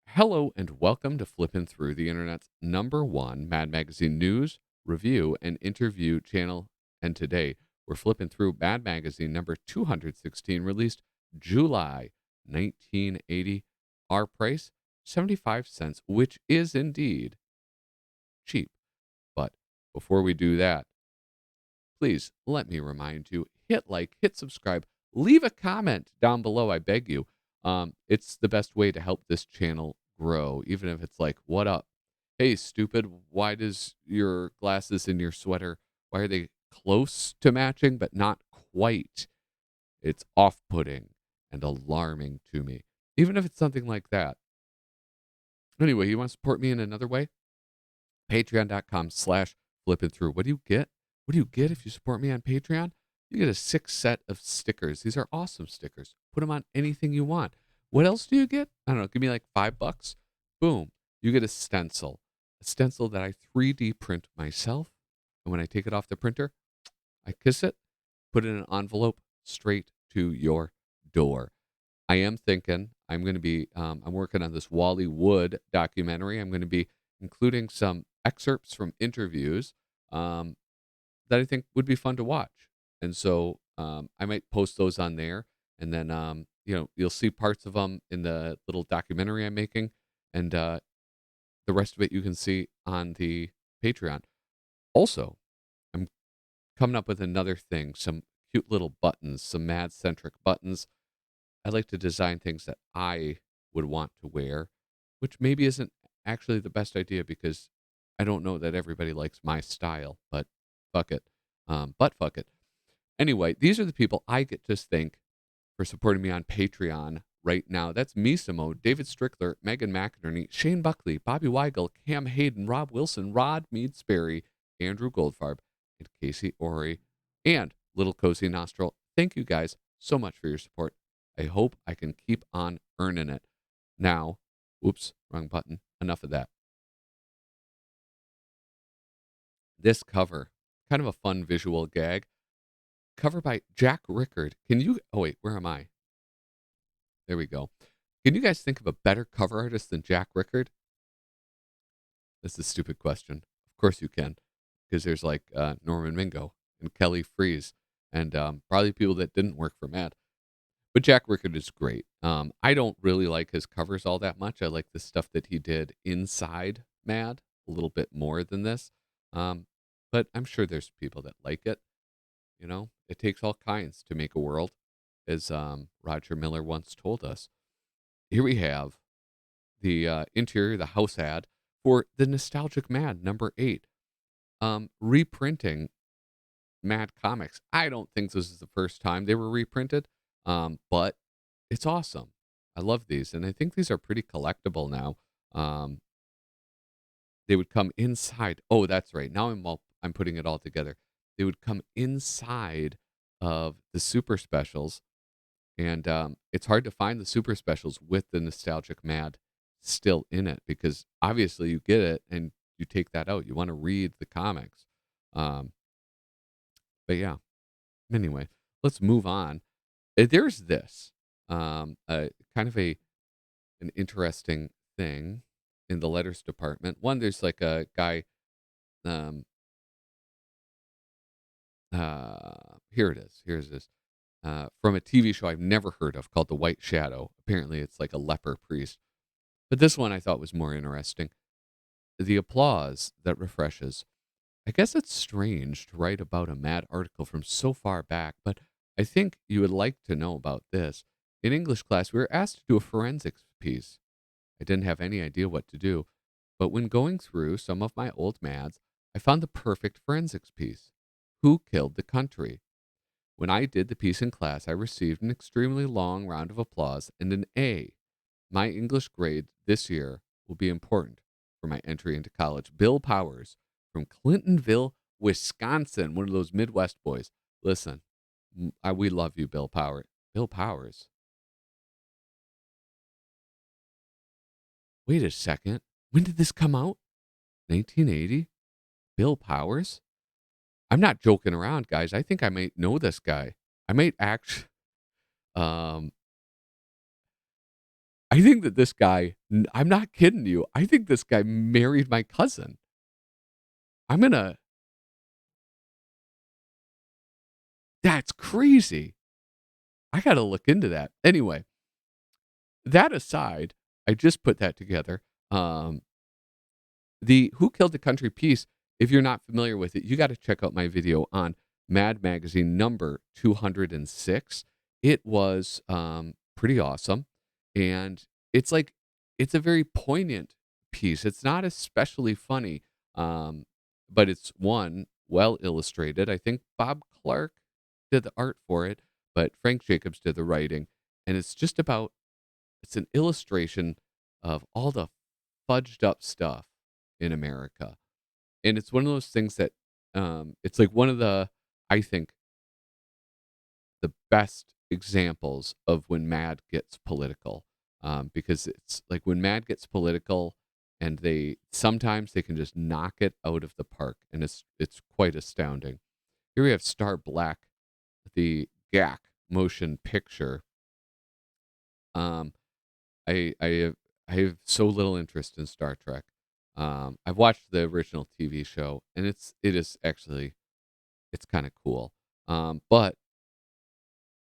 Hello and welcome to Flippin' Through the Internet's #1 Mad Magazine news, review, and interview channel. And today we're flipping through Mad Magazine number 216, released July 1980. Our price, 75 cents, which is indeed cheap. But before we do that, please let me remind you, hit like, hit subscribe, leave a comment down below, I beg you. It's the best way to help this channel grow, even if it's like, what up? Hey, stupid, why does your glasses and your sweater, why are they close to matching, but not quite? It's off-putting and alarming to me, even if it's something like that. Anyway, you want to support me in another way? Patreon.com/flipping through. What do you get? What do you get if you support me on Patreon? You get a 6 set of stickers. These are awesome stickers. Put them on anything you want. What else do you get? I don't know. Give me like $5. Boom. You get a stencil that I 3D print myself. And when I take it off the printer, I kiss it, put it in an envelope straight to your door. I am thinking I'm going to be, I'm working on this Wally Wood documentary. I'm going to be including some excerpts from interviews that I think would be fun to watch. And so I might post those on there. And then, you'll see parts of them in the little documentary I'm making. And the rest of it you can see on the Patreon. Also, I'm coming up with another thing, some cute little buttons, some mad-centric buttons. I like to design things that I would want to wear, which maybe isn't actually the best idea because I don't know that everybody likes my style, but fuck it. But fuck it. Anyway, these are the people I get to thank for supporting me on Patreon right now. That's Misamo, David Strickler, Megan McInerney, Shane Buckley, Bobby Weigel, Cam Hayden, Rob Wilson, Rod Mead Sperry, Andrew Goldfarb, and Casey Ori, and Little Cozy Nostril. Thank you guys so much for your support. I hope I can keep on earning it. Now, whoops, wrong button. Enough of that. This cover, kind of a fun visual gag. Cover by Jack Rickard. Can you, oh wait, where am I? There we go. Can you guys think of a better cover artist than Jack Rickard? This is a stupid question. Of course you can, because there's like Norman Mingo and Kelly Freeze and probably people that didn't work for Matt. But Jack Rickard is great. I don't really like his covers all that much. I like the stuff that he did inside Mad a little bit more than this. But I'm sure there's people that like it. You know, it takes all kinds to make a world, as Roger Miller once told us. Here we have the interior, the house ad for the Nostalgic Mad #8, reprinting Mad comics. I don't think this is the first time they were reprinted, but it's awesome. I love these, and I think these are pretty collectible now. Um, they would come inside. Oh, that's right. Now I'm putting it all together. They would come inside of the super specials, and it's hard to find the super specials with the Nostalgic Mad still in it because obviously you get it and you take that out. You want to read the comics. Um, but yeah, anyway, let's move on. There's this kind of an interesting thing in the letters department. One, there's like a guy. Um, Here it is. Here's this from a TV show I've never heard of called The White Shadow. Apparently, it's like a leper priest. But this one I thought was more interesting. The applause that refreshes. I guess it's strange to write about a Mad article from so far back, but I think you would like to know about this. In English class, we were asked to do a forensics piece. I didn't have any idea what to do, but when going through some of my old Mads, I found the perfect forensics piece. Who killed the country? When I did the piece in class, I received an extremely long round of applause and an A. My English grade this year will be important for my entry into college. Bill Powers from Clintonville, Wisconsin, one of those Midwest boys. Listen, we love you, Bill Powers. Bill Powers. Wait a second. When did this come out? 1980? Bill Powers? I'm not joking around, guys. I think I might know this guy. I might actually. Um, I think that this guy. I'm not kidding you. I think this guy married my cousin. I'm gonna. That's crazy. I gotta look into that. Anyway, that aside, I just put that together. Um, the Who Killed the Country piece, if you're not familiar with it, you got to check out my video on Mad Magazine number 206. It was pretty awesome. And it's like, it's a very poignant piece. It's not especially funny, um, but it's one, well illustrated. I think Bob Clark did the art for it, but Frank Jacobs did the writing. And it's just about, it's an illustration of all the fudged up stuff in America. And it's one of those things that it's like one of the, I think, the best examples of when Mad gets political. Because it's like when Mad gets political and they sometimes they can just knock it out of the park, and it's quite astounding. Here we have Star Black, the GAC motion picture. Um, I have so little interest in Star Trek. I've watched the original TV show, and it is actually it's kind of cool. But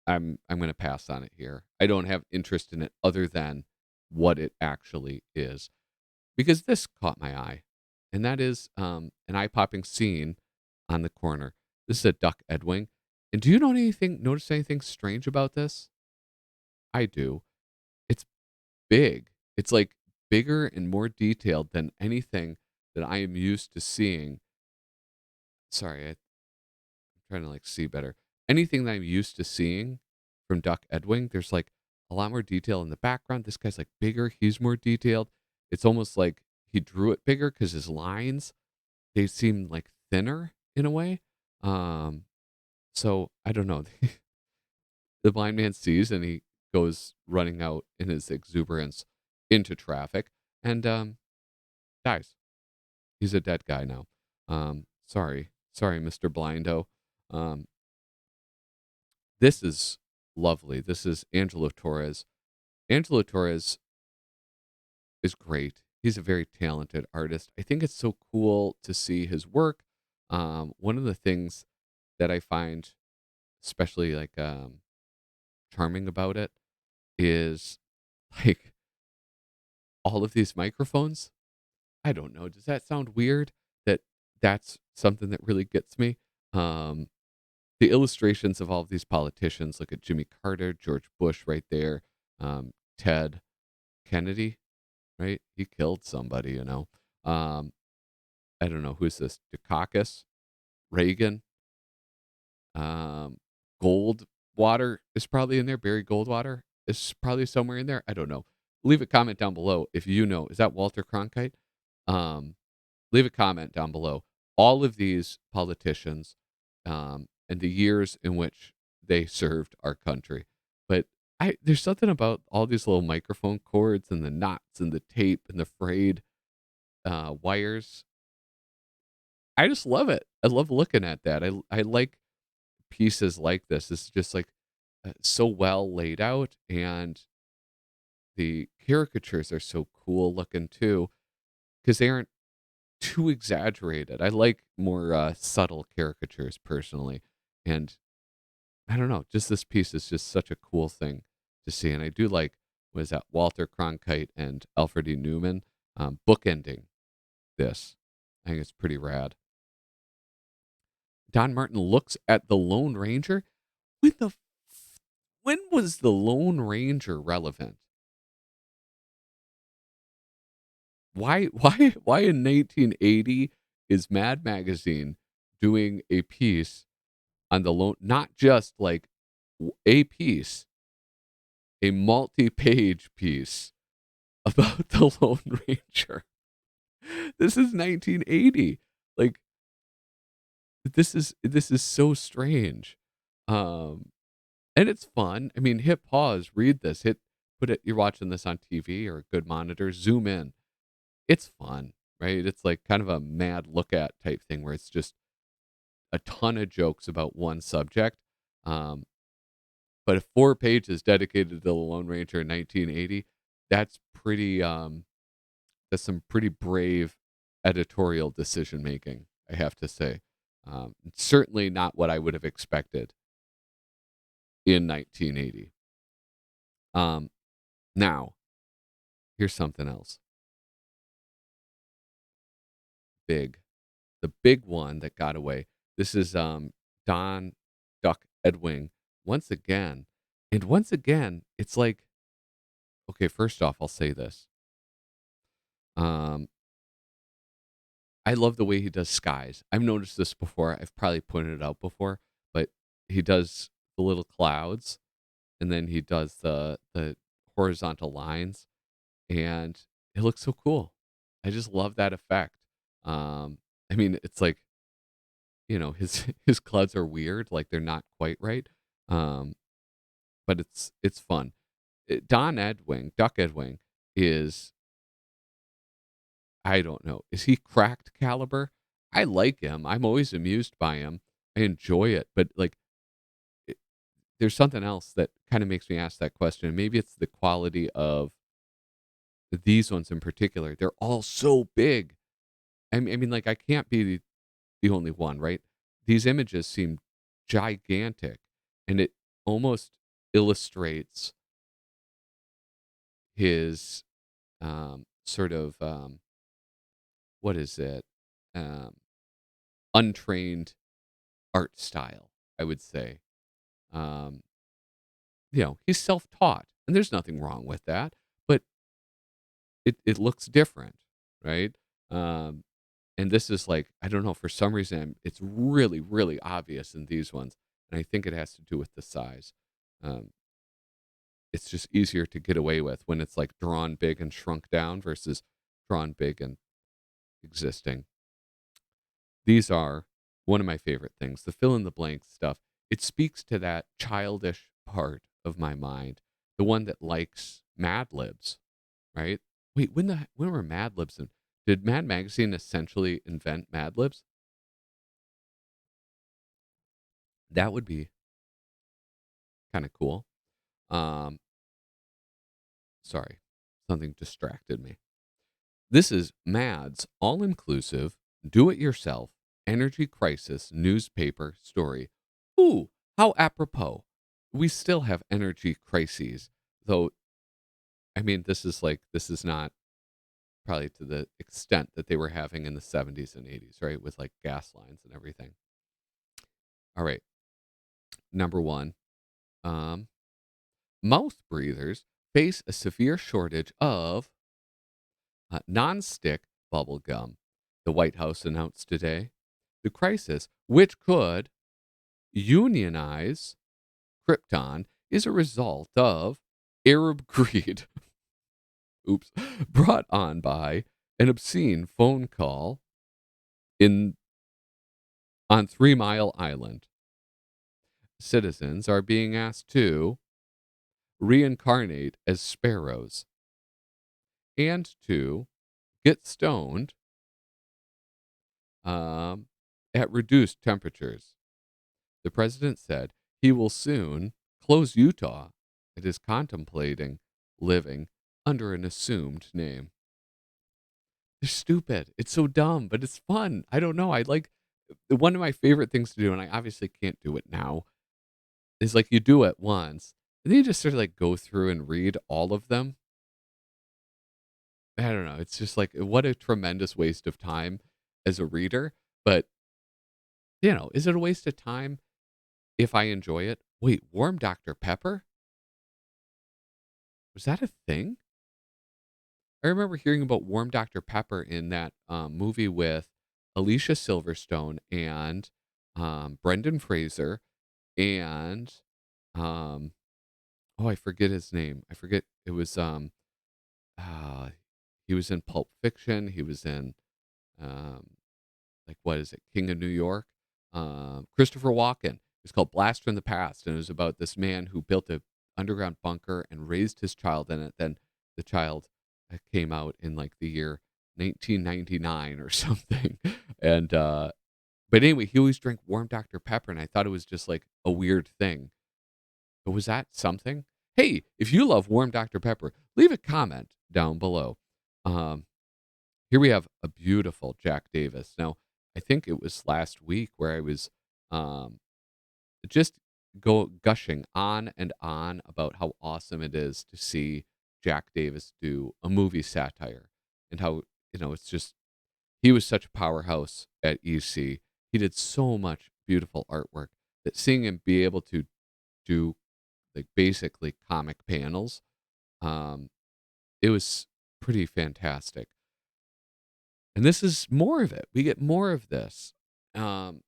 I'm going to pass on it here. I don't have interest in it other than what it actually is, because this caught my eye, and that is an eye-popping scene on the corner. This is a duck Edwing, and do you know anything? Notice anything strange about this? I do. It's big. It's like bigger and more detailed than anything that I am used to seeing. Sorry, I'm trying to like see better. Anything that I'm used to seeing from Duck Edwing, there's like a lot more detail in the background. This guy's like bigger. He's more detailed. It's almost like he drew it bigger because his lines, they seem like thinner in a way. Um, so I don't know. The blind man sees and he goes running out in his exuberance into traffic and dies. He's a dead guy now. Sorry, Mr. Blindo. Um, this is lovely. This is Angelo Torres. Angelo Torres is great. He's a very talented artist. I think it's so cool to see his work. One of the things that I find especially like charming about it is like all of these microphones. I don't know. Does that sound weird? That that's something that really gets me. Um, the illustrations of all of these politicians. Look at Jimmy Carter, George Bush, right there. Ted Kennedy, right? He killed somebody, you know. Um, I don't know who's this. Dukakis, Reagan, um, Goldwater is probably in there. Barry Goldwater is probably somewhere in there. I don't know. Leave a comment down below if you know. Is that Walter Cronkite? Um, Leave a comment down below. All of these politicians and the years in which they served our country. But there's something about all these little microphone cords and the knots and the tape and the frayed wires. I just love it. I love looking at that. I like pieces like this. It's just like so well laid out, and the caricatures are so cool looking too because they aren't too exaggerated. I like more subtle caricatures personally, and I don't know, just this piece is just such a cool thing to see, and I do like was that Walter Cronkite and Alfred E. Newman bookending this. I think it's pretty rad. Don Martin looks at the Lone Ranger. When the when was the Lone Ranger relevant? Why in 1980 is Mad Magazine doing a piece on the lone, not just like a piece, a multi-page piece about the Lone Ranger. This is 1980. Like this is so strange. Um and it's fun. I mean, hit pause, read this, put it, you're watching this on TV or a good monitor, zoom in. It's fun, right? It's like kind of a mad look at type thing where it's just a ton of jokes about one subject. Um, but if 4 pages dedicated to the Lone Ranger in 1980, that's pretty, that's some pretty brave editorial decision making, I have to say. Certainly not what I would have expected in 1980. Um, Now, here's something else big. The big one that got away. This is Don Duck Edwing once again. And once again, it's like, okay, first off, I'll say this. Um, I love the way he does skies. I've noticed this before. I've probably pointed it out before, but he does the little clouds and then he does the horizontal lines and it looks so cool. I just love that effect. I mean, it's like, his his clouds are weird, like they're not quite right. Um, but it's fun. Duck Edwing is I don't know. Is he cracked caliber? I like him. I'm always amused by him. I enjoy it, but like it, there's something else that kind of makes me ask that question. Maybe it's the quality of these ones in particular. They're all so big. I mean, like I can't be the only one, right? These images seem gigantic, and it almost illustrates his sort of what is it? Um, Untrained art style, I would say. Um, he's self-taught, and there's nothing wrong with that, but it looks different, right? Um, and this is like, I don't know, for some reason, it's really, really obvious in these ones, and I think it has to do with the size. Um, it's just easier to get away with when it's like drawn big and shrunk down versus drawn big and existing. These are one of my favorite things, the fill in the blank stuff. It speaks to that childish part of my mind, the one that likes Mad Libs, right? Wait, when were Mad Libs in? Did Mad Magazine essentially invent Mad Libs? That would be kind of cool. Um, Sorry, something distracted me. This is Mad's all inclusive, do it yourself, energy crisis newspaper story. Ooh, how apropos. We still have energy crises, though, I mean, this is not probably to the extent that they were having in the 70s and 80s, right? With like gas lines and everything. All right. Number one, um, mouth breathers face a severe shortage of non-stick bubble gum, the White House announced today. The crisis, which could unionize Krypton, is a result of Arab greed. Oops. Brought on by an obscene phone call in on 3 Mile Island. Citizens are being asked to reincarnate as sparrows and to get stoned um, at reduced temperatures. The president said he will soon close Utah and is contemplating living under an assumed name. They're stupid. It's so dumb, but it's fun. I don't know. I like one of my favorite things to do, and I obviously can't do it now, is like you do it once, and then you just sort of like go through and read all of them. I don't know. It's just like what a tremendous waste of time as a reader. But, is it a waste of time if I enjoy it? Wait, warm Dr. Pepper? Was that a thing? I remember hearing about warm Dr. Pepper in that movie with Alicia Silverstone and Brendan Fraser and um, oh, I forget his name. I forget it was uh, he was in Pulp Fiction. He was in um, like what is it, King of New York? Christopher Walken. It's called Blast from the Past, and it was about this man who built a underground bunker and raised his child in it. Then the child came out in like the year 1999 or something, and But anyway, he always drank warm Dr. Pepper, and I thought it was just like a weird thing. But was that something? Hey, if you love warm Dr. Pepper, leave a comment down below. Um, Here we have a beautiful Jack Davis. Now, I think it was last week where I was um, just gushing on and on about how awesome it is to see Jack Davis do a movie satire and how, it's just he was such a powerhouse at EC. He did so much beautiful artwork that seeing him be able to do like basically comic panels, um, it was pretty fantastic. And this is more of it. We get more of this. Um,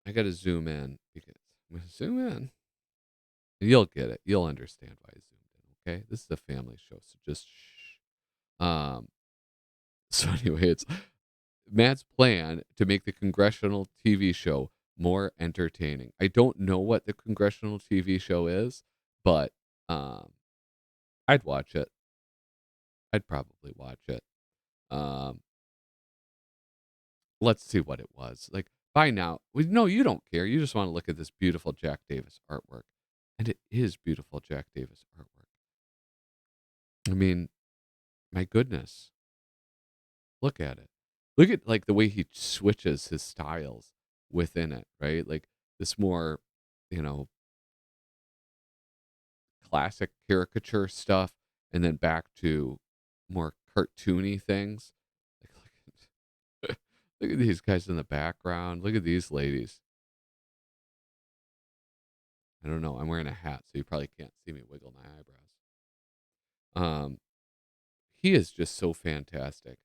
I got to zoom in because I'm going to zoom in. And you'll get it. You'll understand why I zoomed in. Okay, this is a family show, so just shh. So anyway, it's Matt's plan to make the congressional TV show more entertaining. I don't know what the congressional TV show is, but um, I'd watch it. I'd probably watch it. Um, let's see what it was. Like by now, no, you don't care. You just want to look at this beautiful Jack Davis artwork. And it is beautiful Jack Davis artwork. I mean, my goodness. Look at it. Look at like the way he switches his styles within it, right? Like this more, you know, classic caricature stuff and then back to more cartoony things. Like, look at these guys in the background. Look at these ladies. I don't know. I'm wearing a hat, so you probably can't see me wiggle my eyebrows. Um, he is just so fantastic.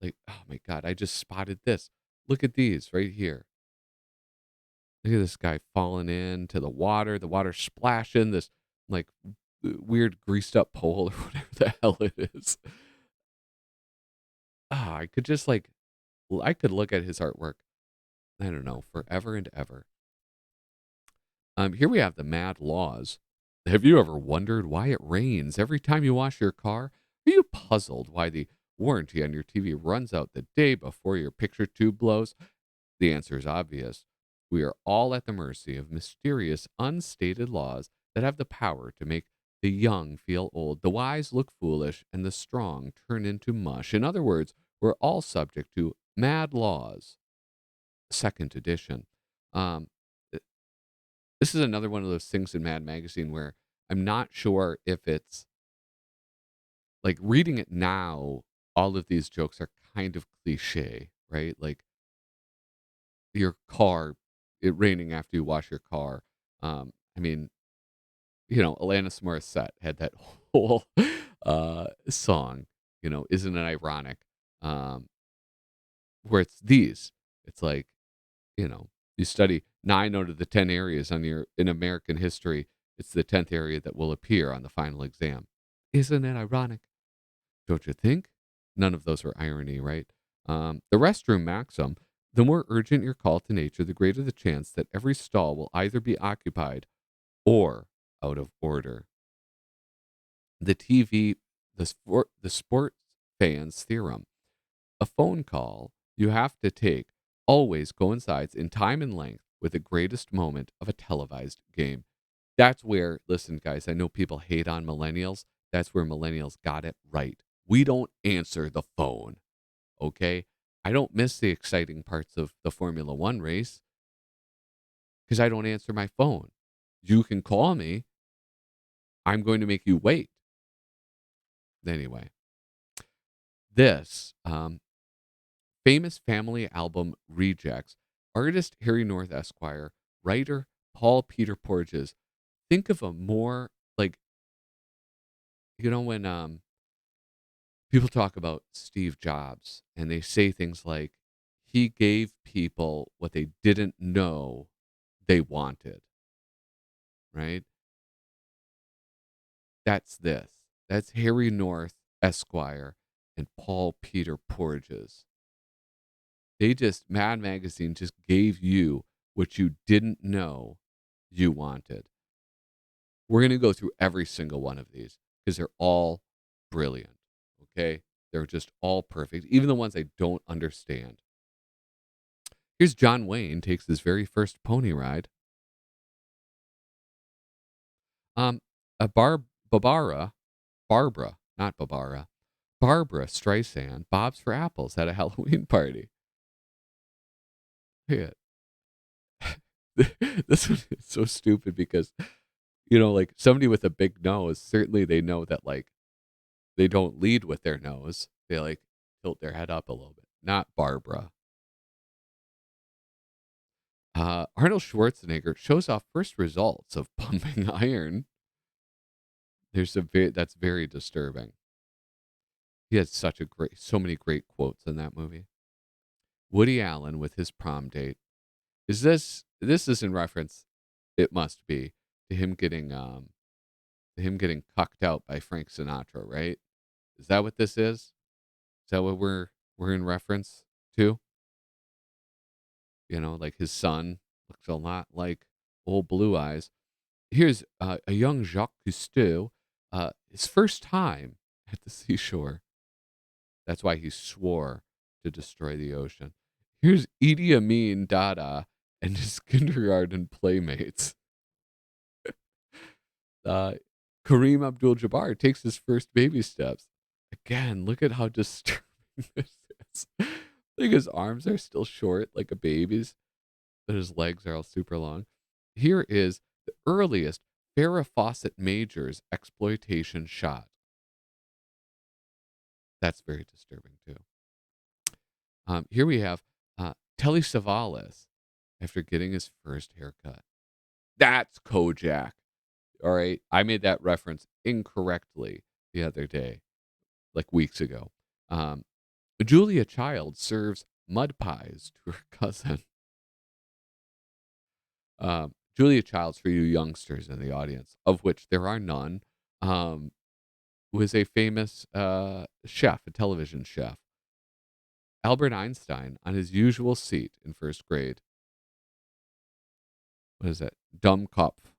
Like, oh my God, I just spotted this. Look at these right here. Look at this guy falling into the water splashing this like weird greased up pole or whatever the hell it is. Ah, I could just like, I could look at his artwork, I don't know, forever and ever. Here we have the Mad Laws. Have you ever wondered why it rains every time you wash your car? Are you puzzled why the warranty on your TV runs out the day before your picture tube blows? The answer is obvious. We are all at the mercy of mysterious, unstated laws that have the power to make the young feel old, the wise look foolish, and the strong turn into mush. In other words, we're all subject to mad laws. Second edition. Um, this is another one of those things in Mad Magazine where I'm not sure if it's like reading it now, all of these jokes are kind of cliche, right? Like your car, it raining after you wash your car. I mean, Alanis Morissette had that whole song, isn't it ironic? Um, where it's these, it's like, you know, you study 9 out of the 10 areas in American history. It's the 10th area that will appear on the final exam. Isn't it ironic? Don't you think? None of those are irony, right? The restroom maxim: the more urgent your call to nature, the greater the chance that every stall will either be occupied or out of order. The TV, the sports fans theorem: a phone call you have to take always coincides in time and length with the greatest moment of a televised game. That's where, listen, guys, I know people hate on millennials. That's where millennials got it right. We don't answer the phone, okay? I don't miss the exciting parts of the Formula One race because I don't answer my phone. You can call me. I'm going to make you wait. Anyway, this famous family album rejects. Artist Harry North Esquire, writer Paul Peter Porges. Think of a more like, when people talk about Steve Jobs and they say things like, he gave people what they didn't know they wanted, right? That's this. That's Harry North Esquire and Paul Peter Porges. Mad Magazine just gave you what you didn't know you wanted. We're going to go through every single one of these because they're all brilliant. Okay. They're just all perfect, even the ones I don't understand. Here's John Wayne takes his very first pony ride. Um, a Barbara, not Barbara, Barbara Streisand bobs for apples at a Halloween party. Yeah. This one is so stupid because, like somebody with a big nose, certainly they know that like they don't lead with their nose. They like tilt their head up a little bit. Not Barbara. Arnold Schwarzenegger shows off first results of pumping iron. That's very disturbing. He has so many great quotes in that movie. Woody Allen with his prom date. This is in reference, it must be, to him getting cucked out by Frank Sinatra, right? Is that what this is? Is that what we're in reference to? Like his son looks a lot like old Blue Eyes. Here's a young Jacques Cousteau, his first time at the seashore. That's why he swore to destroy the ocean. Here's Idi Amin Dada and his kindergarten playmates. Uh, Kareem Abdul-Jabbar takes his first baby steps. Again, look at how disturbing this is. Like his arms are still short, like a baby's, but his legs are all super long. Here is the earliest Farrah Fawcett Majors exploitation shot. That's very disturbing too. Here we have Telly Savalas after getting his first haircut. That's Kojak. All right. I made that reference incorrectly the other day, like weeks ago. Julia Child serves mud pies to her cousin. Julia Childs, for you youngsters in the audience, of which there are none, was a famous chef, a television chef. Albert Einstein on his usual seat in first grade. What is that? Dummkopf.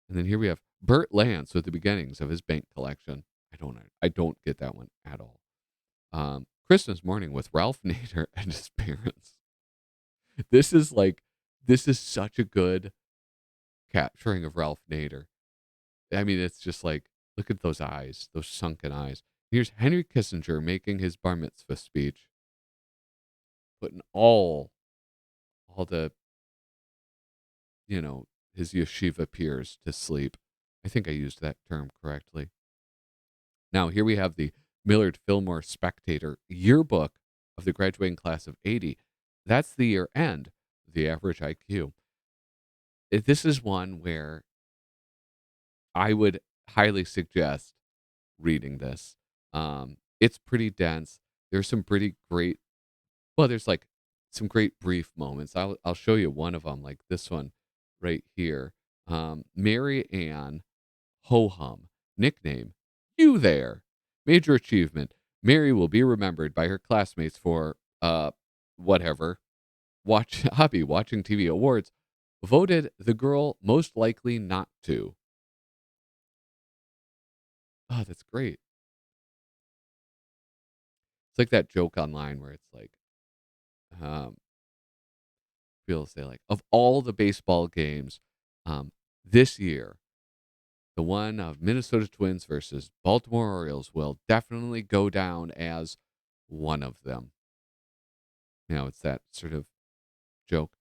And then here we have Bert Lance with the beginnings of his bank collection. I don't get that one at all. Christmas morning with Ralph Nader and his parents. This is such a good capturing of Ralph Nader. I mean, it's just like, look at those eyes, those sunken eyes. Here's Henry Kissinger making his bar mitzvah speech, putting all the, his yeshiva peers to sleep. I think I used that term correctly. Now, here we have the Millard Fillmore Spectator Yearbook of the graduating class of 80. That's the year end, the average IQ. This is one where I would highly suggest reading this. It's pretty dense. There's some pretty great, there's like some great brief moments. I'll show you one of them, like this one right here. Mary Ann Ho-Hum, nickname, You There. Major achievement. Mary will be remembered by her classmates for, whatever, watching TV awards. Voted the girl most likely not to. Oh, that's great. It's like that joke online where it's like, um, people say like, of all the baseball games, this year, the one of Minnesota Twins versus Baltimore Orioles will definitely go down as one of them. It's that sort of joke.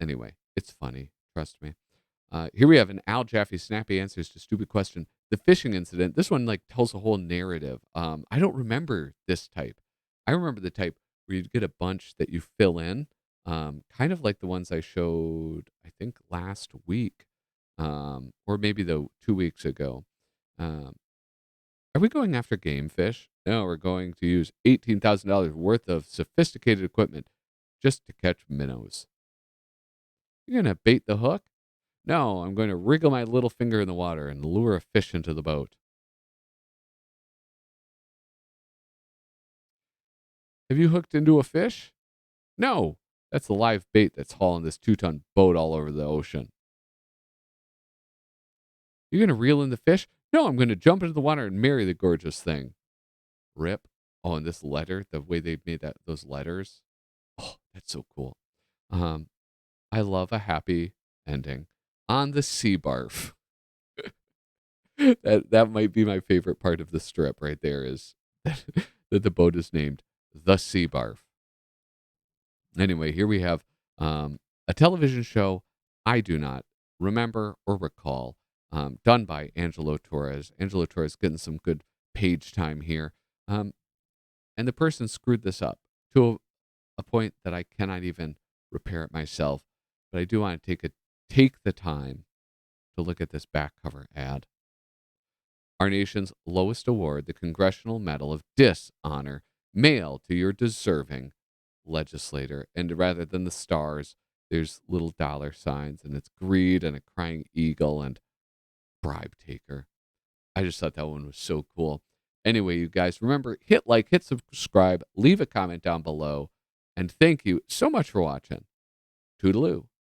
Anyway, it's funny. Trust me. Here we have an Al Jaffe snappy answers to stupid question. The fishing incident. This one like tells a whole narrative. I don't remember this type. I remember the type where you'd get a bunch that you fill in, kind of like the ones I showed, I think last week, or maybe 2 weeks ago. Are we going after game fish? No, we're going to use $18,000 worth of sophisticated equipment just to catch minnows. You're going to bait the hook? No, I'm going to wriggle my little finger in the water and lure a fish into the boat. Have you hooked into a fish? No, that's the live bait that's hauling this 2-ton boat all over the ocean. You're going to reel in the fish? No, I'm going to jump into the water and marry the gorgeous thing. Rip. Oh, and this letter, the way they made those letters. Oh, That's so cool. Um, I love a happy ending on the sea barf. That might be my favorite part of the strip right there is that the boat is named the Sea Barf. Anyway, here we have a television show I do not remember or recall, done by Angelo Torres. Angelo Torres getting some good page time here. Um, and the person screwed this up to a point that I cannot even repair it myself. But I do want to take the time to look at this back cover ad. Our nation's lowest award, the Congressional Medal of Dishonor, mail to your deserving legislator. And rather than the stars, there's little dollar signs, and it's greed and a crying eagle and bribe taker. I just thought that one was so cool. Anyway, you guys, remember, hit like, hit subscribe, leave a comment down below, and thank you so much for watching. Toodaloo.